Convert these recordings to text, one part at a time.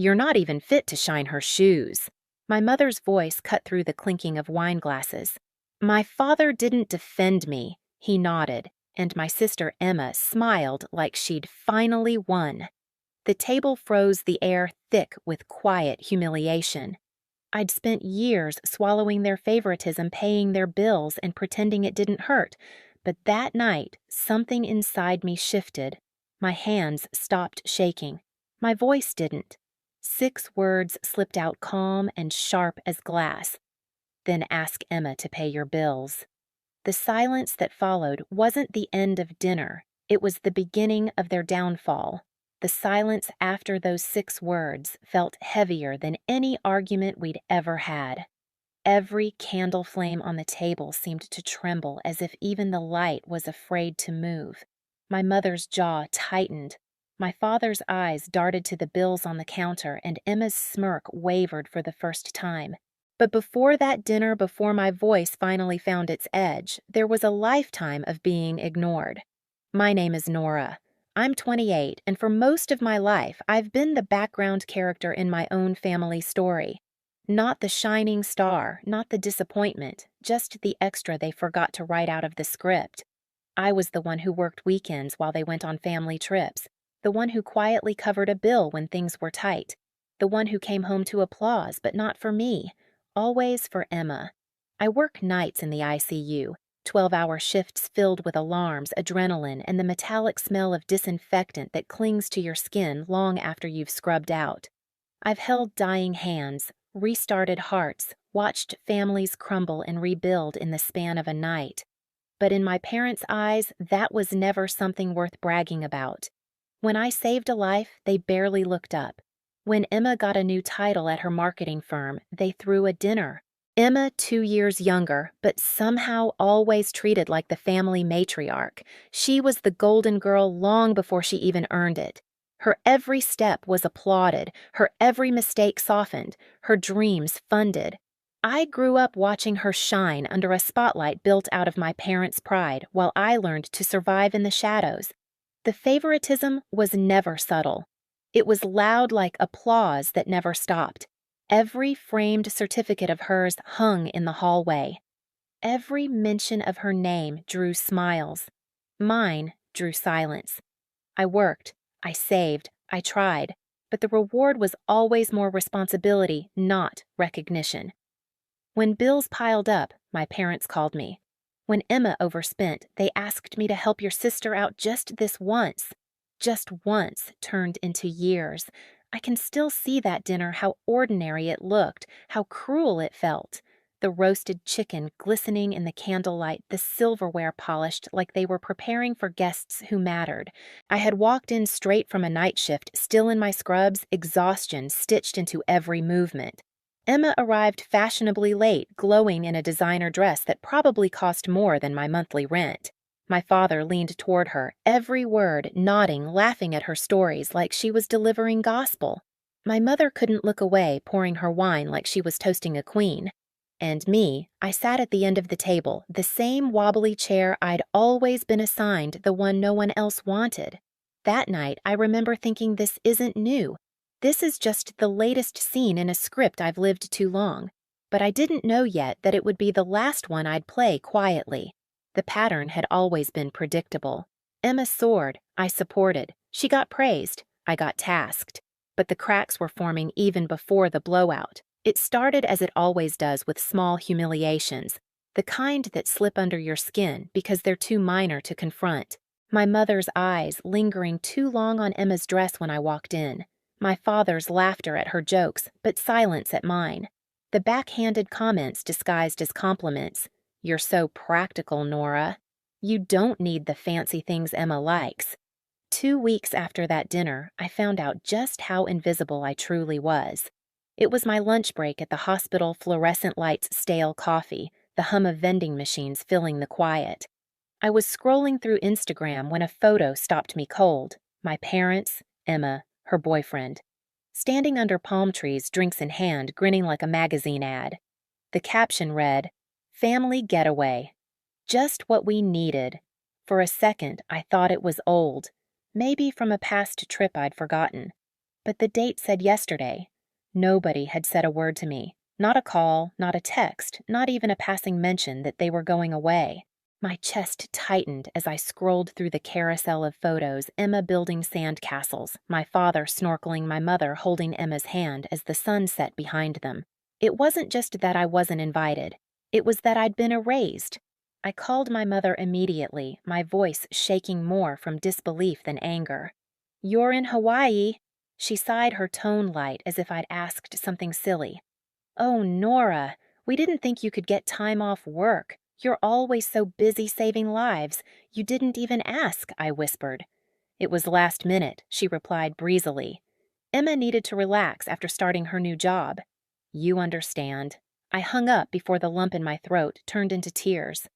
You're not even fit to shine her shoes." My mother's voice cut through the clinking of wine glasses. "My father didn't defend me," he nodded, and my sister Emma smiled like she'd finally won. The table froze, the air thick with quiet humiliation. I'd spent years swallowing their favoritism, paying their bills, and pretending it didn't hurt. But that night, something inside me shifted. My hands stopped shaking. My voice didn't. 6 words slipped out calm and sharp as glass. "Then ask Emma to pay your bills." The silence that followed wasn't the end of dinner. It was the beginning of their downfall. The silence after those 6 words felt heavier than any argument we'd ever had. Every candle flame on the table seemed to tremble as if even the light was afraid to move. My mother's jaw tightened. My father's eyes darted to the bills on the counter, and Emma's smirk wavered for the first time. But before that dinner, before my voice finally found its edge, there was a lifetime of being ignored. My name is Nora. I'm 28, and for most of my life, I've been the background character in my own family story. Not the shining star, not the disappointment, just the extra they forgot to write out of the script. I was the one who worked weekends while they went on family trips, the one who quietly covered a bill when things were tight, the one who came home to applause, but not for me, always for Emma. I work nights in the ICU, 12-hour shifts filled with alarms, adrenaline, and the metallic smell of disinfectant that clings to your skin long after you've scrubbed out. I've held dying hands, restarted hearts, watched families crumble and rebuild in the span of a night. But in my parents' eyes, that was never something worth bragging about. When I saved a life, they barely looked up. When Emma got a new title at her marketing firm, they threw a dinner. Emma, 2 years younger, but somehow always treated like the family matriarch. She was the golden girl long before she even earned it. Her every step was applauded, her every mistake softened, her dreams funded. I grew up watching her shine under a spotlight built out of my parents' pride while I learned to survive in the shadows. The favoritism was never subtle. It was loud like applause that never stopped. Every framed certificate of hers hung in the hallway. Every mention of her name drew smiles. Mine drew silence. I worked, I saved, I tried, but the reward was always more responsibility, not recognition. When bills piled up, my parents called me. When Emma overspent, they asked me to help your sister out just this once. Just once turned into years. I can still see that dinner, how ordinary it looked, how cruel it felt. The roasted chicken glistening in the candlelight, the silverware polished like they were preparing for guests who mattered. I had walked in straight from a night shift, still in my scrubs, exhaustion stitched into every movement. Emma arrived fashionably late, glowing in a designer dress that probably cost more than my monthly rent. My father leaned toward her, every word, nodding, laughing at her stories like she was delivering gospel. My mother couldn't look away, pouring her wine like she was toasting a queen. And me, I sat at the end of the table, the same wobbly chair I'd always been assigned, the one no one else wanted. That night, I remember thinking, this isn't new. This is just the latest scene in a script I've lived too long. But I didn't know yet that it would be the last one I'd play quietly. The pattern had always been predictable. Emma soared, I supported. She got praised, I got tasked. But the cracks were forming even before the blowout. It started as it always does, with small humiliations, the kind that slip under your skin because they're too minor to confront. My mother's eyes lingering too long on Emma's dress when I walked in. My father's laughter at her jokes, but silence at mine. The backhanded comments disguised as compliments. "You're so practical, Nora. You don't need the fancy things Emma likes." 2 weeks after that dinner, I found out just how invisible I truly was. It was my lunch break at the hospital, fluorescent lights, stale coffee, the hum of vending machines filling the quiet. I was scrolling through Instagram when a photo stopped me cold. My parents, Emma, her boyfriend. Standing under palm trees, drinks in hand, grinning like a magazine ad. The caption read, "Family getaway." Just what we needed. For a second, I thought it was old. Maybe from a past trip I'd forgotten. But the date said yesterday. Nobody had said a word to me. Not a call, not a text, not even a passing mention that they were going away. My chest tightened as I scrolled through the carousel of photos, Emma building sand castles, my father snorkeling, my mother holding Emma's hand as the sun set behind them. It wasn't just that I wasn't invited. It was that I'd been erased. I called my mother immediately, my voice shaking more from disbelief than anger. "You're in Hawaii." She sighed, her tone light, as if I'd asked something silly. "Oh, Nora, we didn't think you could get time off work. You're always so busy saving lives. You didn't even ask," I whispered. "It was last minute," she replied breezily. "Emma needed to relax after starting her new job." "You understand." I hung up before the lump in my throat turned into tears.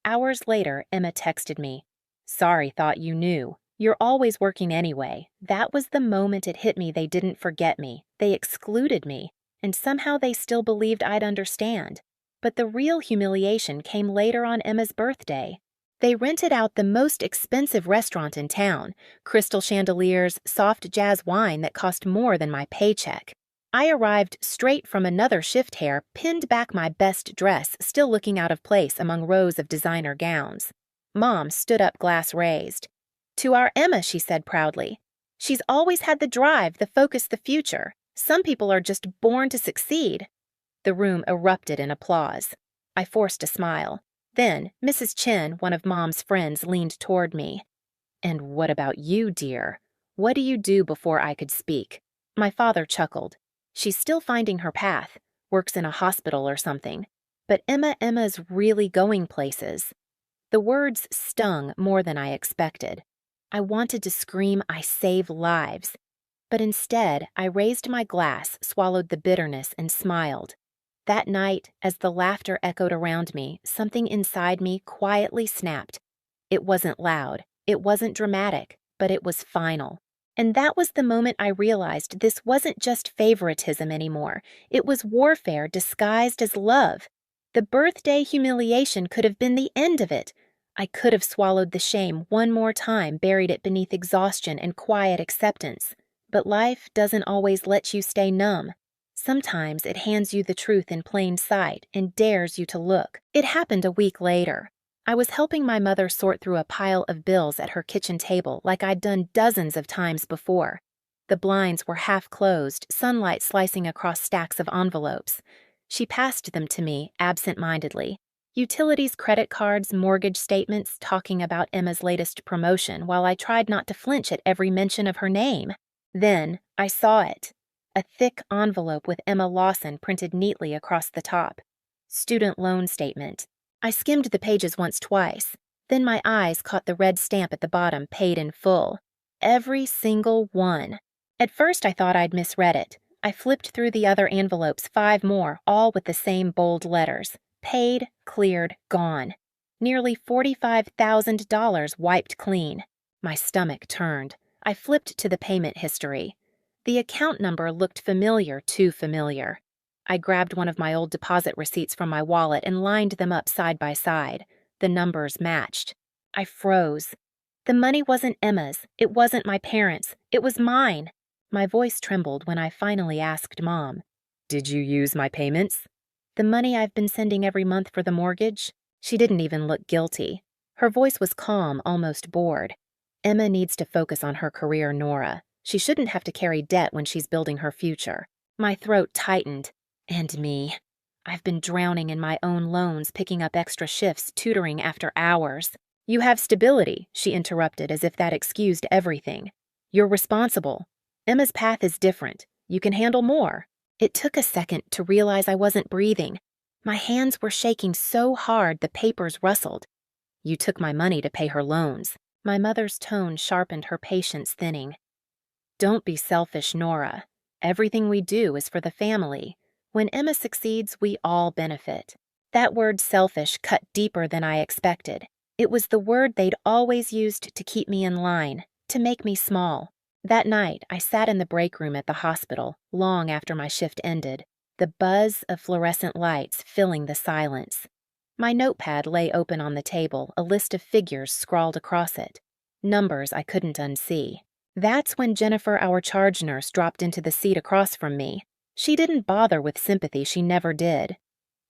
Hours later, Emma texted me. "Sorry, thought you knew. You're always working anyway." That was the moment it hit me they didn't forget me. They excluded me. And somehow they still believed I'd understand. But the real humiliation came later on Emma's birthday. They rented out the most expensive restaurant in town, crystal chandeliers, soft jazz wine that cost more than my paycheck. I arrived straight from another shift hair, pinned back my best dress, still looking out of place among rows of designer gowns. Mom stood up, glass raised. "To our Emma," she said proudly. "She's always had the drive, the focus, the future. Some people are just born to succeed." The room erupted in applause. I forced a smile. Then Mrs. Chen, one of Mom's friends, leaned toward me. "And what about you, dear? What do you do?" Before I could speak, my father chuckled. "She's still finding her path, works in a hospital or something. But Emma's really going places." The words stung more than I expected. I wanted to scream, "I save lives." But instead, I raised my glass, swallowed the bitterness, and smiled. That night, as the laughter echoed around me, something inside me quietly snapped. It wasn't loud, it wasn't dramatic, but it was final. And that was the moment I realized this wasn't just favoritism anymore. It was warfare disguised as love. The birthday humiliation could have been the end of it. I could have swallowed the shame one more time, buried it beneath exhaustion and quiet acceptance. But life doesn't always let you stay numb. Sometimes it hands you the truth in plain sight and dares you to look. It happened a week later. I was helping my mother sort through a pile of bills at her kitchen table like I'd done dozens of times before. The blinds were half closed, sunlight slicing across stacks of envelopes. She passed them to me absent-mindedly. Utilities, credit cards, mortgage statements, talking about Emma's latest promotion while I tried not to flinch at every mention of her name. Then I saw it. A thick envelope with Emma Lawson printed neatly across the top. Student loan statement. I skimmed the pages once, twice. Then my eyes caught the red stamp at the bottom, paid in full. Every single one. At first I thought I'd misread it. I flipped through the other envelopes, 5 more, all with the same bold letters. Paid, cleared, gone. Nearly $45,000 wiped clean. My stomach turned. I flipped to the payment history. The account number looked familiar, too familiar. I grabbed one of my old deposit receipts from my wallet and lined them up side by side. The numbers matched. I froze. The money wasn't Emma's. It wasn't my parents'. It was mine. My voice trembled when I finally asked Mom, "Did you use my payments?" "The money I've been sending every month for the mortgage?" She didn't even look guilty. Her voice was calm, almost bored. "Emma needs to focus on her career, Nora. She shouldn't have to carry debt when she's building her future." My throat tightened. And me. I've been drowning in my own loans, picking up extra shifts, tutoring after hours. "You have stability," she interrupted as if that excused everything. "You're responsible. Emma's path is different. You can handle more." It took a second to realize I wasn't breathing. My hands were shaking so hard the papers rustled. "You took my money to pay her loans." My mother's tone sharpened, her patience thinning. "Don't be selfish, Nora. Everything we do is for the family. When Emma succeeds, we all benefit." That word selfish cut deeper than I expected. It was the word they'd always used to keep me in line, to make me small. That night, I sat in the break room at the hospital, long after my shift ended, the buzz of fluorescent lights filling the silence. My notepad lay open on the table, a list of figures scrawled across it. Numbers I couldn't unsee. That's when Jennifer, our charge nurse, dropped into the seat across from me. She didn't bother with sympathy, she never did.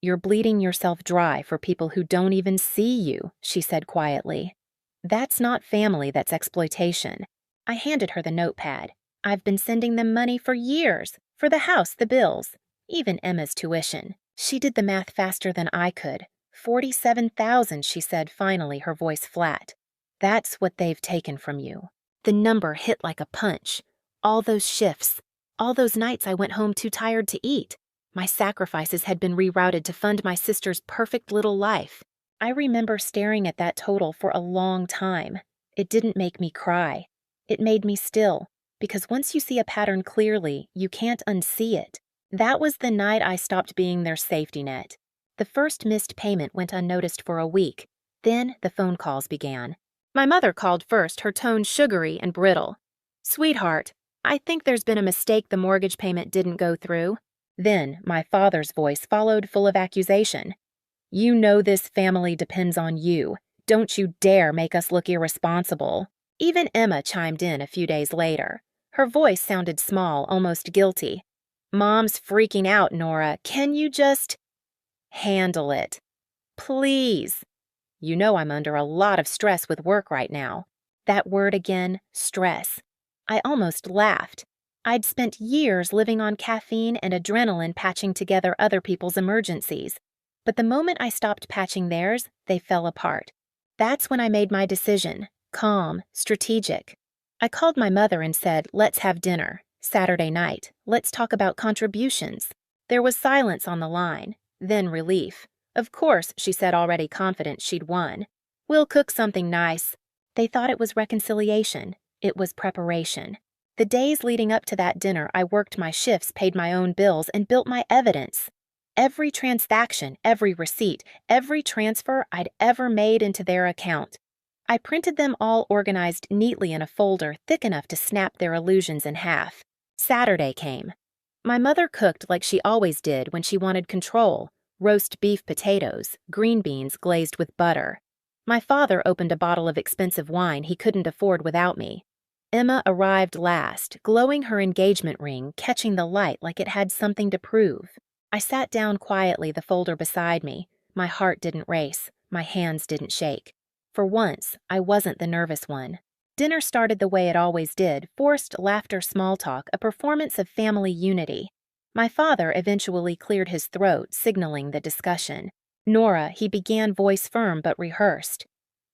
"You're bleeding yourself dry for people who don't even see you," she said quietly. "That's not family, that's exploitation." I handed her the notepad. "I've been sending them money for years, for the house, the bills, even Emma's tuition." She did the math faster than I could. 47,000, she said finally, her voice flat. "That's what they've taken from you." The number hit like a punch. All those shifts, all those nights I went home too tired to eat. My sacrifices had been rerouted to fund my sister's perfect little life. I remember staring at that total for a long time. It didn't make me cry. It made me still, because once you see a pattern clearly, you can't unsee it. That was the night I stopped being their safety net. The first missed payment went unnoticed for a week. Then the phone calls began. My mother called first, her tone sugary and brittle. "Sweetheart, I think there's been a mistake, the mortgage payment didn't go through." Then my father's voice followed, full of accusation. "You know this family depends on you. Don't you dare make us look irresponsible." Even Emma chimed in a few days later. Her voice sounded small, almost guilty. "Mom's freaking out, Nora. Can you just handle it? Please. You know I'm under a lot of stress with work right now." That word again, stress. I almost laughed. I'd spent years living on caffeine and adrenaline patching together other people's emergencies. But the moment I stopped patching theirs, they fell apart. That's when I made my decision, calm, strategic. I called my mother and said, "Let's have dinner. Saturday night. Let's talk about contributions." There was silence on the line, then relief. "Of course," she said, already confident she'd won. "We'll cook something nice." They thought it was reconciliation. It was preparation. The days leading up to that dinner, I worked my shifts, paid my own bills, and built my evidence. Every transaction, every receipt, every transfer I'd ever made into their account. I printed them all organized neatly in a folder thick enough to snap their illusions in half. Saturday came. My mother cooked like she always did when she wanted control: roast beef potatoes, green beans glazed with butter. My father opened a bottle of expensive wine he couldn't afford without me. Emma arrived last, glowing her engagement ring, catching the light like it had something to prove. I sat down quietly, the folder beside me. My heart didn't race. My hands didn't shake. For once, I wasn't the nervous one. Dinner started the way it always did: forced laughter, small talk, a performance of family unity. My father eventually cleared his throat, signaling the discussion. "Nora," he began, voice firm but rehearsed.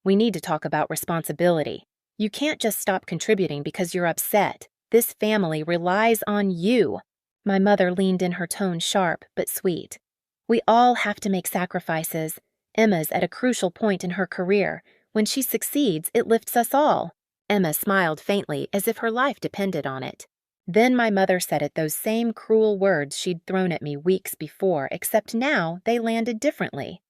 "We need to talk about responsibility. You can't just stop contributing because you're upset. This family relies on you." My mother leaned in, her tone sharp but sweet. "We all have to make sacrifices. Emma's at a crucial point in her career. When she succeeds, it lifts us all." Emma smiled faintly, as if her life depended on it. Then my mother said it, those same cruel words she'd thrown at me weeks before, except now they landed differently.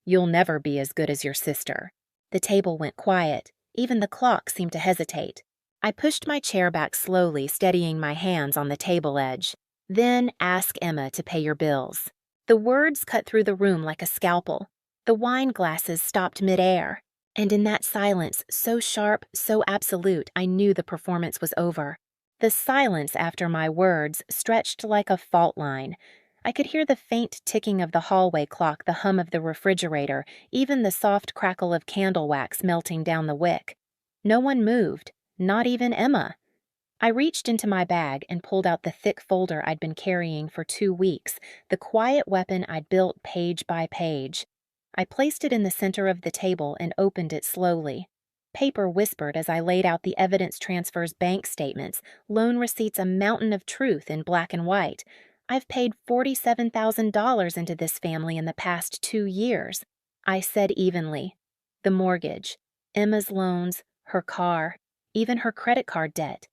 "You'll never be as good as your sister." The table went quiet. Even the clock seemed to hesitate. I pushed my chair back slowly, steadying my hands on the table edge. "Then ask Emma to pay your bills." The words cut through the room like a scalpel. The wine glasses stopped midair. And in that silence, so sharp, so absolute, I knew the performance was over. The silence after my words stretched like a fault line. I could hear the faint ticking of the hallway clock, the hum of the refrigerator, even the soft crackle of candle wax melting down the wick. No one moved, not even Emma. I reached into my bag and pulled out the thick folder I'd been carrying for 2 weeks, the quiet weapon I'd built page by page. I placed it in the center of the table and opened it slowly. Paper whispered as I laid out the evidence transfers, bank statements, loan receipts, a mountain of truth in black and white. "I've paid $47,000 into this family in the past 2 years. I said evenly. The mortgage, Emma's loans, her car, even her credit card debt.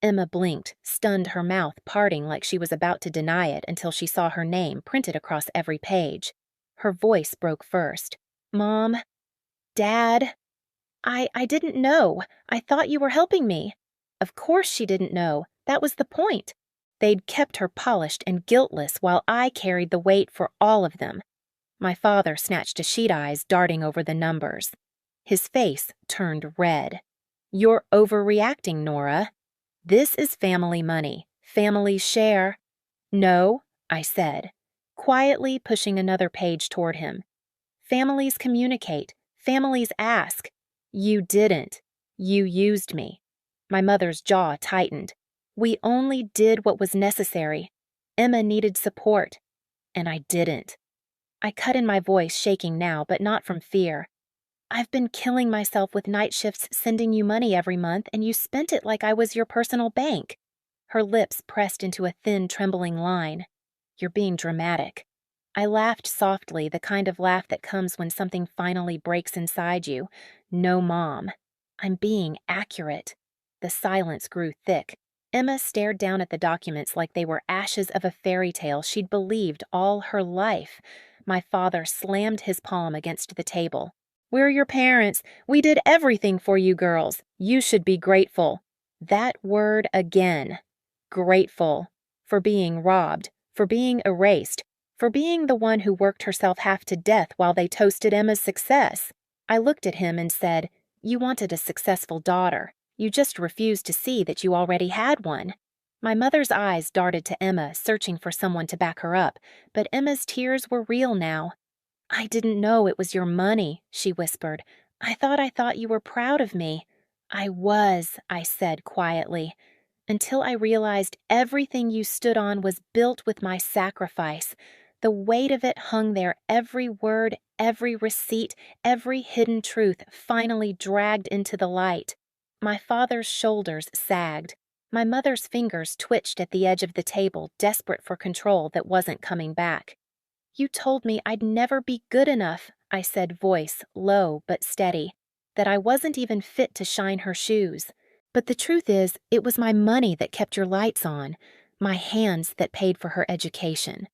Emma blinked, stunned, her mouth parting like she was about to deny it until she saw her name printed across every page. Her voice broke first. "Mom, Dad, I didn't know. I thought you were helping me." Of course she didn't know. That was the point. They'd kept her polished and guiltless while I carried the weight for all of them. My father snatched a sheet, eyes darting over the numbers. His face turned red. "You're overreacting, Nora." This is family money. Families share. No, I said, quietly pushing another page toward him. Families communicate. Families ask. You didn't. You used me. My mother's jaw tightened. We only did what was necessary. Emma needed support, and I didn't. I cut in my voice, shaking now, but not from fear. I've been killing myself with night shifts sending you money every month, and you spent it like I was your personal bank. Her lips pressed into a thin, trembling line. You're being dramatic. I laughed softly, the kind of laugh that comes when something finally breaks inside you. No, Mom. I'm being accurate. The silence grew thick. Emma stared down at the documents like they were ashes of a fairy tale she'd believed all her life. My father slammed his palm against the table. We're your parents. We did everything for you girls. You should be grateful. That word again. Grateful. For being robbed. For being erased. For being the one who worked herself half to death while they toasted Emma's success. I looked at him and said, You wanted a successful daughter. You just refused to see that you already had one. My mother's eyes darted to Emma, searching for someone to back her up, but Emma's tears were real now. I didn't know it was your money, she whispered. I thought you were proud of me. I was, I said quietly, until I realized everything you stood on was built with my sacrifice. The weight of it hung there, every word, every receipt, every hidden truth finally dragged into the light. My father's shoulders sagged. My mother's fingers twitched at the edge of the table, desperate for control that wasn't coming back. You told me I'd never be good enough, I said, voice low but steady, that I wasn't even fit to shine her shoes. But the truth is, it was my money that kept your lights on, my hands that paid for her education,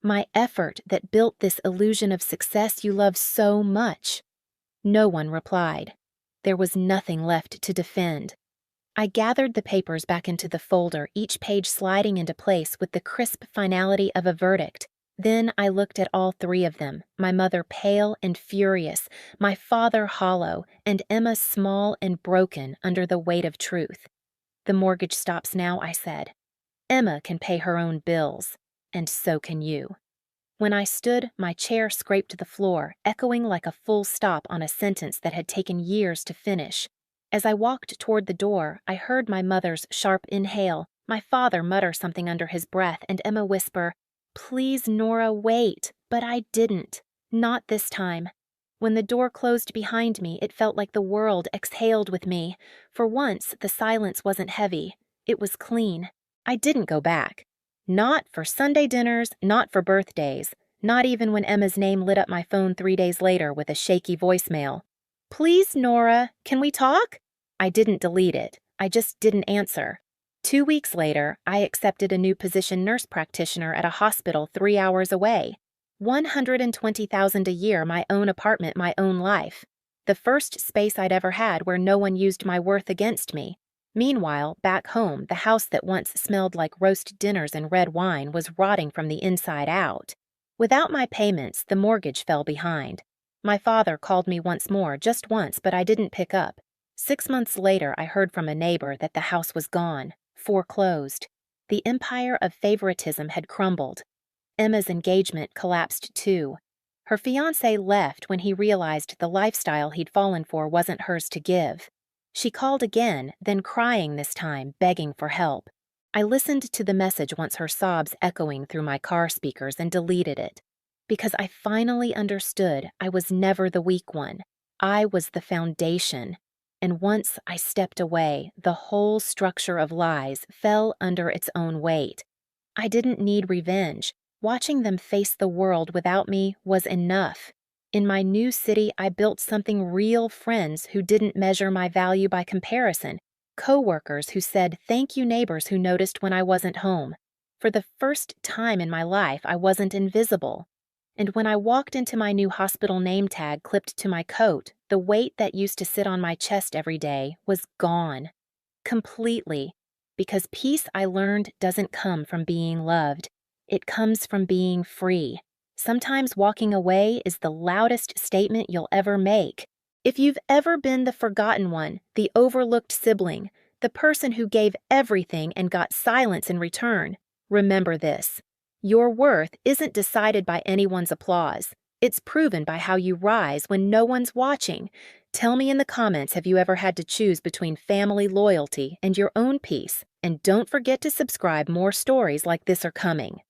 my effort that built this illusion of success you love so much. No one replied. There was nothing left to defend. I gathered the papers back into the folder, each page sliding into place with the crisp finality of a verdict. Then I looked at all three of them, my mother pale and furious, my father hollow, and Emma small and broken under the weight of truth. The mortgage stops now, I said. Emma can pay her own bills, and so can you. When I stood, my chair scraped the floor, echoing like a full stop on a sentence that had taken years to finish. As I walked toward the door, I heard my mother's sharp inhale, my father mutter something under his breath, and Emma whisper, Please, Nora, wait. But I didn't. Not this time. When the door closed behind me, it felt like the world exhaled with me. For once, the silence wasn't heavy. It was clean. I didn't go back. Not for Sunday dinners, not for birthdays, not even when Emma's name lit up my phone 3 days later with a shaky voicemail. Please, Nora, can we talk? I didn't delete it. I just didn't answer. 2 weeks later, I accepted a new position nurse practitioner at a hospital 3 hours away. $120,000 a year, my own apartment, my own life. The first space I'd ever had where no one used my worth against me. Meanwhile, back home, the house that once smelled like roast dinners and red wine was rotting from the inside out. Without my payments, the mortgage fell behind. My father called me once more, just once, but I didn't pick up. 6 months later, I heard from a neighbor that the house was gone, foreclosed. The empire of favoritism had crumbled. Emma's engagement collapsed too. Her fiancé left when he realized the lifestyle he'd fallen for wasn't hers to give. She called again, then crying this time, begging for help. I listened to the message once her sobs echoing through my car speakers and deleted it. Because I finally understood I was never the weak one. I was the foundation. And once I stepped away, the whole structure of lies fell under its own weight. I didn't need revenge. Watching them face the world without me was enough. In my new city, I built something real, friends who didn't measure my value by comparison, co-workers who said thank you, neighbors who noticed when I wasn't home. For the first time in my life, I wasn't invisible. And when I walked into my new hospital name tag clipped to my coat, the weight that used to sit on my chest every day was gone. Completely. Because peace, I learned, doesn't come from being loved. It comes from being free. Sometimes walking away is the loudest statement you'll ever make. If you've ever been the forgotten one, the overlooked sibling, the person who gave everything and got silence in return. Remember this: your worth isn't decided by anyone's applause. It's proven by how you rise when no one's watching. Tell me in the comments, have you ever had to choose between family loyalty and your own peace? And don't forget to subscribe. More stories like this are coming.